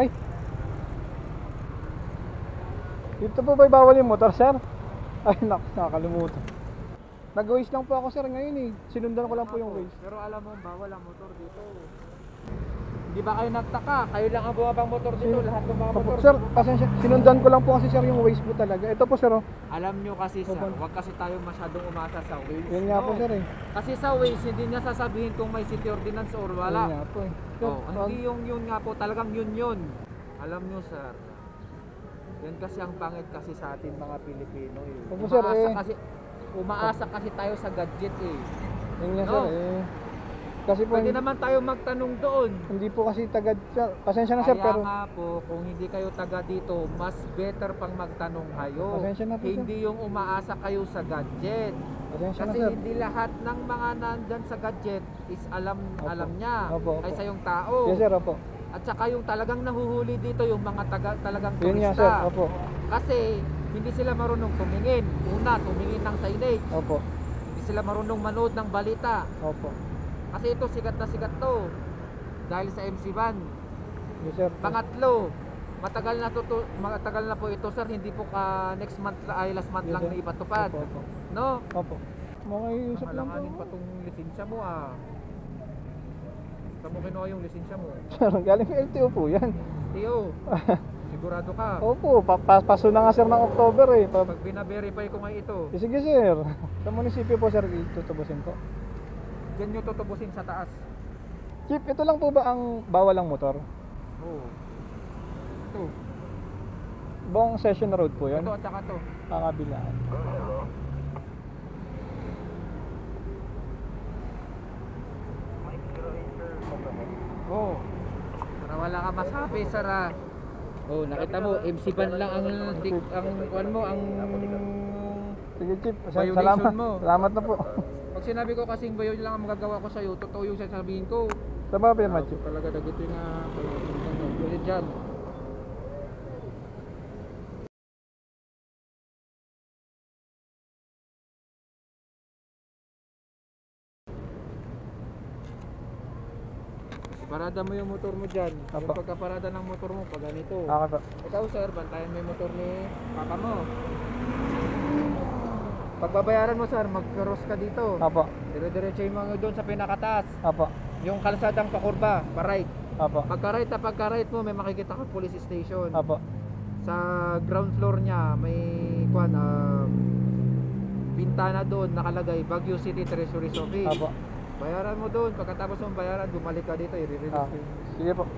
Ay. Dito po ba'y bawal yung motor, sir? Ay, nakakalimutan. Nag-waste lang po ako, sir, ngayon eh. Sinundan ko lang po yung waste. Pero alam mo, bawal ang motor dito. Hindi ba kayo nagtaka? Kayo lang ang bumabang motor dito, lahat ng mga motor. Sir, pasensya, sinundan ko lang po kasi, sir, yung waste po talaga. Ito po, sir, oh. Alam nyo kasi sir, wag kasi tayo masyadong umasa sa Waze. Yun nga po, sir, eh. Kasi sa Waze, hindi niya sasabihin kung may city ordinance or wala. Yun nga po, eh. Sir, Hindi yung yun nga po, talagang yun. Alam nyo sir, yan kasi ang pangit kasi sa atin mga Pilipino eh. Opo, sir, Umaasa kasi tayo sa gadget eh. Yun nga, No? sir, eh. Kasi po, Pwede naman tayo magtanong doon. hindi po kasi taga, sir. Pasensya na, sir, Kaya pero nga po, kung hindi kayo taga dito, mas better pang magtanong kayo. Pasensya na po, sir. Hindi yung umaasa kayo sa gadget. Pasensya na, Kasi sir. hindi lahat ng mga nandyan sa gadget is alam niya Opo. kaysa yung tao. Yes, sir, opo. At saka yung talagang nahuhuli dito yung mga talagang Yun nga, turista. sir, opo. Kasi hindi sila marunong tumingin. Una, tumingin ng signage. Opo. Hindi sila marunong manood ng balita. Opo. Kasi ito sikat to dahil sa MC Van. Yes, sir. Pangatlo, matagal na po ito sir, hindi po next month ay last month Yes, lang sir. na ipatupad. Opo. No? Opo. Makiusap lang po. Alanganin pa tong lisensya mo ah. Saan mo kinuha yung lisensya mo? Sir, galing LTO po yan. Tio, sigurado ka? Opo, paso na nga, sir, ng October eh. Pag bina-verify ko nga ito, Sige, sir. Sa munisipyo po, sir, tutubusin po. diyan nyo tutubusin sa taas. Chief, ito lang po ba ang bawal ang motor? Oo. Ito. Buong Session Road po yun? Ito at saka to. Kakabilaan. Oo. Para wala ka masabi, sir ah. Oh, nakita mo, MC Van lang ang kuan mo, ang Sige, Chief. violation Salamat. mo. Salamat na po. Pag sinabi ko kasing bayo lang ang magagawa ko sa'yo, totoo yung sasabihin ko. Tama ba yun, Chief? Talaga dagutin nga. Pwede dyan. Parada mo yung motor mo dyan. Yung Apo. pagkaparada ng motor mo, pag ganito. Okay po. Ikaw sir, bantayan mo yung motor ni papa mo. Pagbabayaran mo sir, mag-cross ka dito. Apo. Dire-diretso yung mga doon sa pinakataas. Apo. Yung kalsadang pakurba, pa-right. Apo. Pagka-right mo, may makikita ka police station. Apo. Sa ground floor niya, may bintana doon nakalagay Baguio City Treasury Office. Apo. Bayaran mo doon, pagkatapos mong bayaran, bumalik ka dito, i-release Ah, yung sige po.